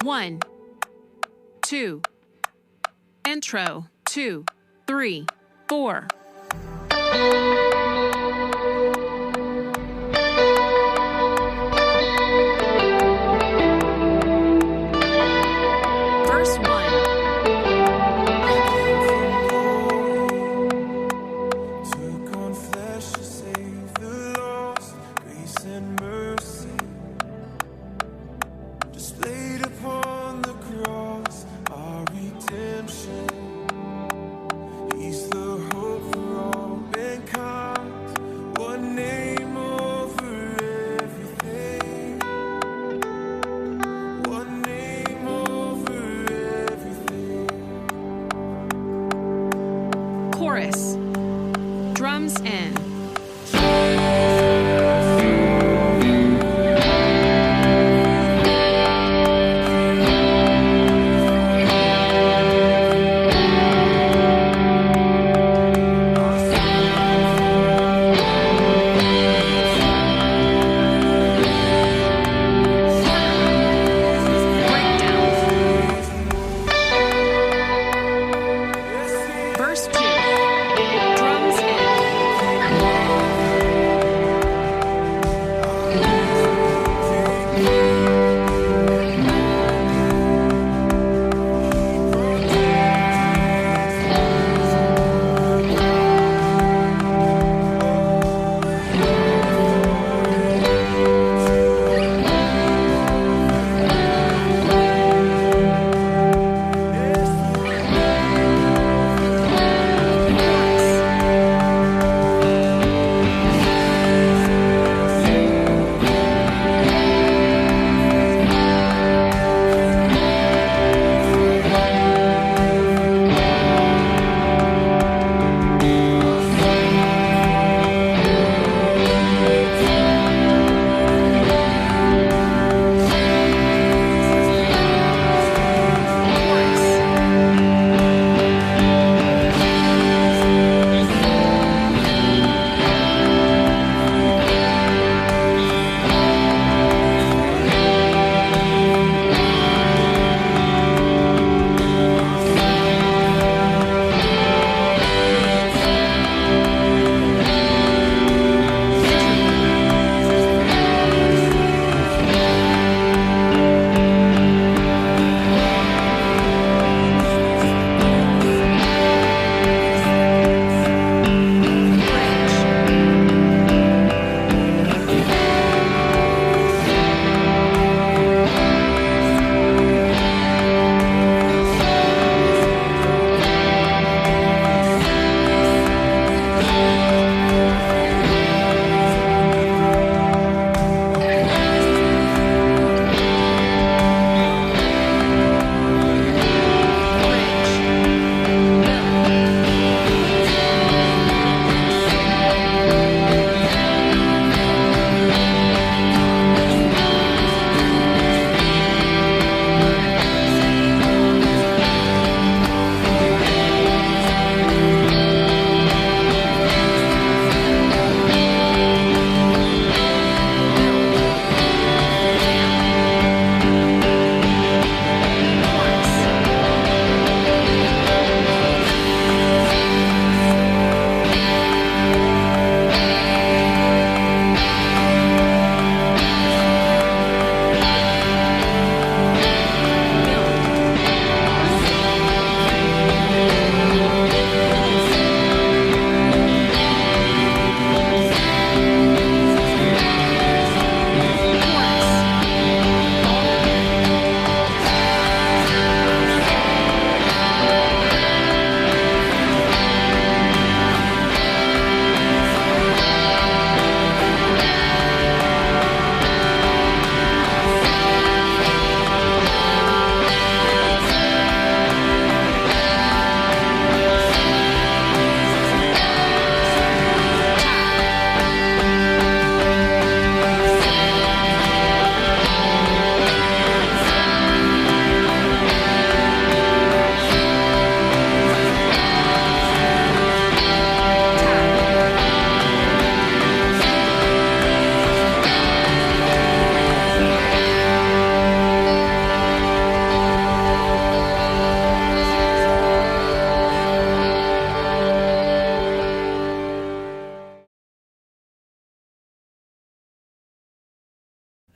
1, 2. Intro, 2, 3, 4. Verse 1. Took on flesh to save the lost, grace and mercy displayed upon the cross, our redemption. He's the hope for all mankind.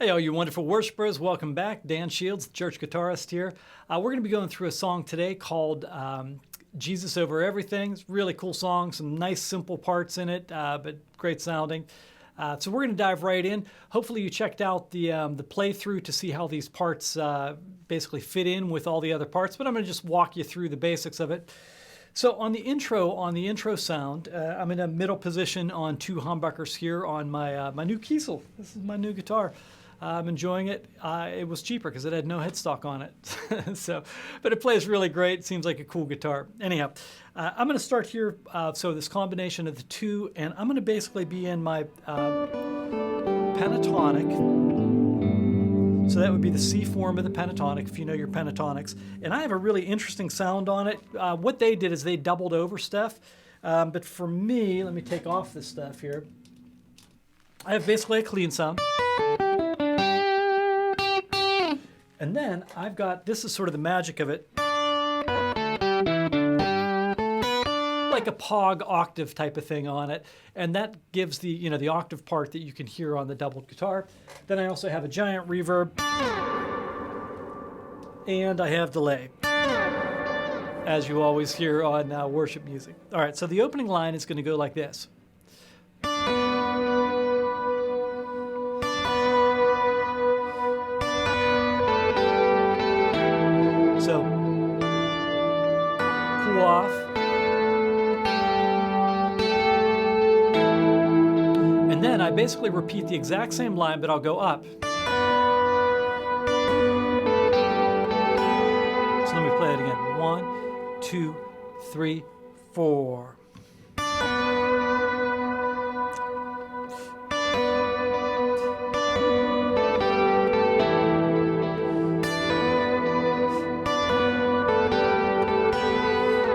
Hey, all you wonderful worshipers, welcome back. Dan Shields, the church guitarist here. We're going to be going through a song today called Jesus Over Everything. It's a really cool song, some nice simple parts in it, but great sounding. So we're going to dive right in. Hopefully you checked out the playthrough to see how these parts basically fit in with all the other parts, but I'm going to just walk you through the basics of it. So on the intro sound, I'm in a middle position on 2 humbuckers here on my new Kiesel. This is my new guitar. I'm enjoying it. It was cheaper because it had no headstock on it. But it plays really great. It seems like a cool guitar. Anyhow, I'm going to start here. So this combination of the two, and I'm going to basically be in my pentatonic. So that would be the C form of the pentatonic, if you know your pentatonics. And I have a really interesting sound on it. What they did is they doubled over stuff. But for me, let me take off this stuff here. I have basically a clean sound. And then I've got, this is sort of the magic of it, like a Pog octave type of thing on it. And that gives the, the octave part that you can hear on the doubled guitar. Then I also have a giant reverb. And I have delay, as you always hear on worship music. All right, so the opening line is going to go like this. So, cool off. And then I basically repeat the exact same line, but I'll go up. So let me play it again. 1, 2, 3, 4.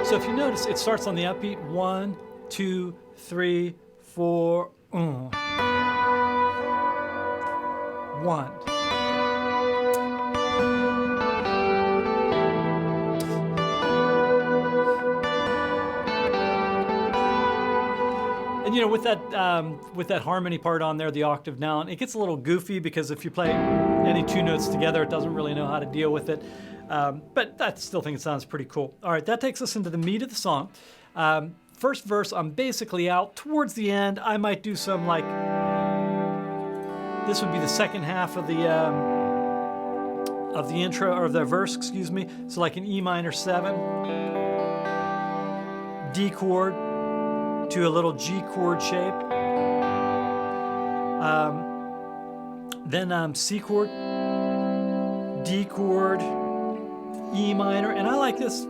So if you notice, it starts on the upbeat. 1, 2, 3, 4. 1. And with that harmony part on there, the octave down, it gets a little goofy because if you play any 2 notes together, it doesn't really know how to deal with it. But I still think it sounds pretty cool. All right, that takes us into the meat of the song. First verse, I'm basically out. Towards the end, I might do some this would be the second half of the intro, or the verse, excuse me. So like an E minor 7, D chord to a little G chord shape. Then C chord, D chord, E minor, and I like this. You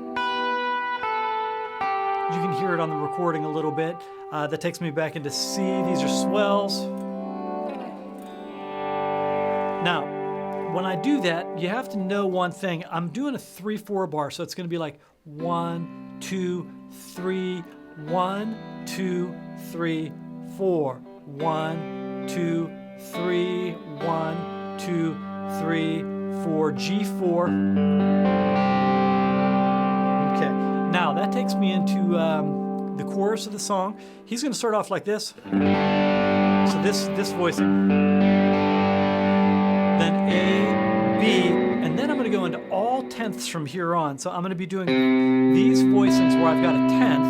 can hear it on the recording a little bit. That takes me back into C. These are swells. Now, when I do that, you have to know one thing. I'm doing a 3/4 bar, so it's going to be like 1, 2, 3, 1, 2, 3, 4. 1, 2, 3, 1, 2, 3, 4, G4. Okay, now that takes me into the chorus of the song. He's going to start off like this. So this voicing. Then A, B, and then I'm going to go into all tenths from here on. So I'm going to be doing these voicings where I've got a tenth.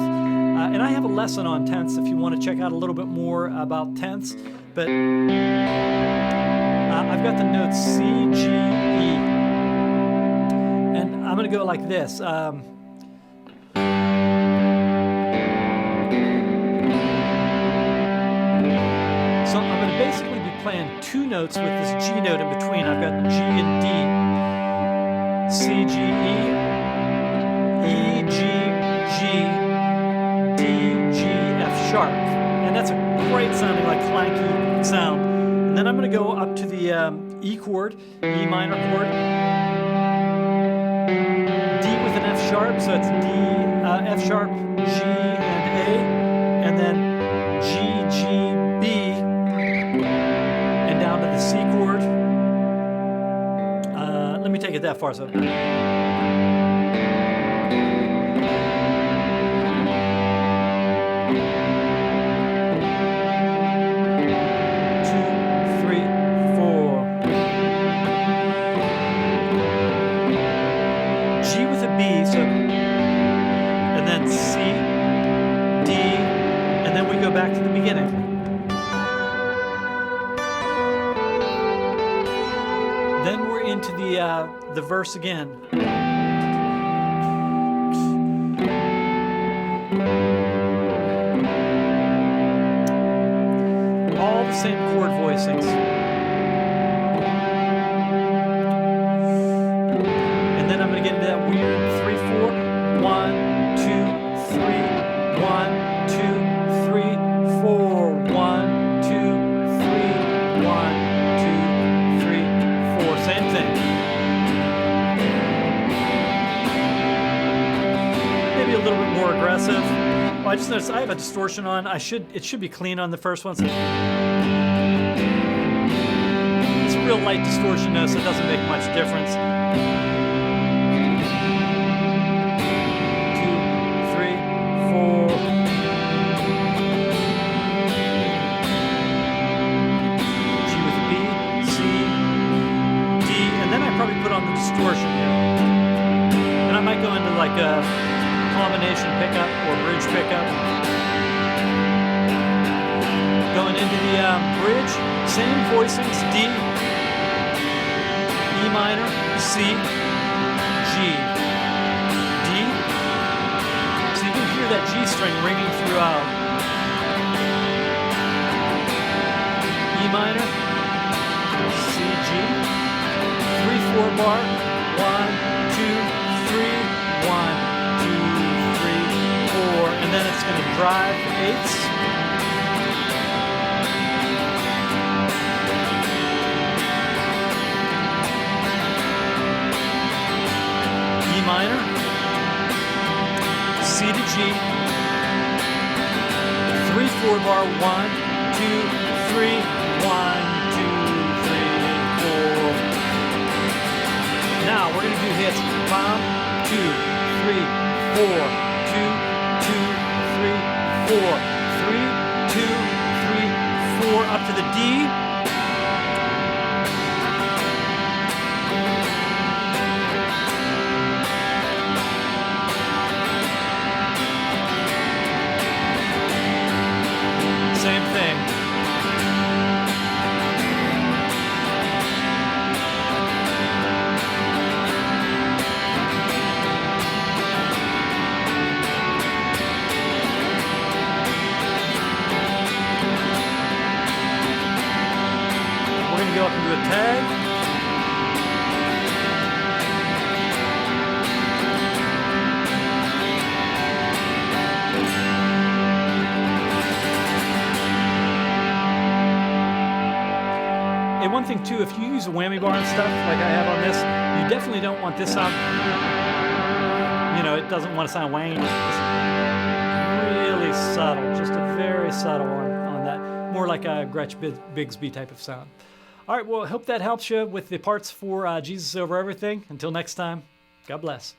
And I have a lesson on tenths if you want to check out a little bit more about tenths. But I've got the notes C, G, E. And I'm going to go like this. So I'm going to basically be playing 2 notes with this G note in between. I've got G and D. C, G, E. E, G, G. D, G, F sharp. And that's a great sounding, like clanky sound. And then I'm going to go up to the E chord, E minor chord. D with an F sharp, so it's D, F sharp, G, and A. And then G, G, B. And down to the C chord. Let me take it that far. So. Then we're into the verse again. All the same chord voicings. And then I'm going to get into that weird 3/4. 1, 2, 3, 1, 2, 3, 4. 1, 2, 3, 1, 2, 3, 4. Same thing. Maybe a little bit more aggressive. Oh, I just noticed I have a distortion on. It should be clean on the first one. So it's a real light distortion though, so it doesn't make much difference. 2, 3, 4. G with a B, C, D, and then I probably put on the distortion here. And I might go into like a combination pickup or bridge pickup. Going into the bridge, same voicings, D, E minor, C, G, D. So you can hear that G string ringing throughout. E minor, C, G, 3/4 bar, 1, 2, 3, 1, 2, 3, 4, and then it's going to drive the eighths. E minor, C to G, 3/4 bar, 1, 2, 3, 1, 2, 3, 4. Now we're going to do hits. 1, 2, 3, 4, 2, 2, 3, 4, 3, 2, 3, 4, up to the D. Same thing. We're going to go up and do a tag. And one thing too, if you use a whammy bar and stuff like I have on this, you definitely don't want this sound, it doesn't want to sound wangy. It's really subtle, just a very subtle on that. More like a Gretsch Bigsby type of sound. All right, well, I hope that helps you with the parts for Jesus Over Everything. Until next time, God bless.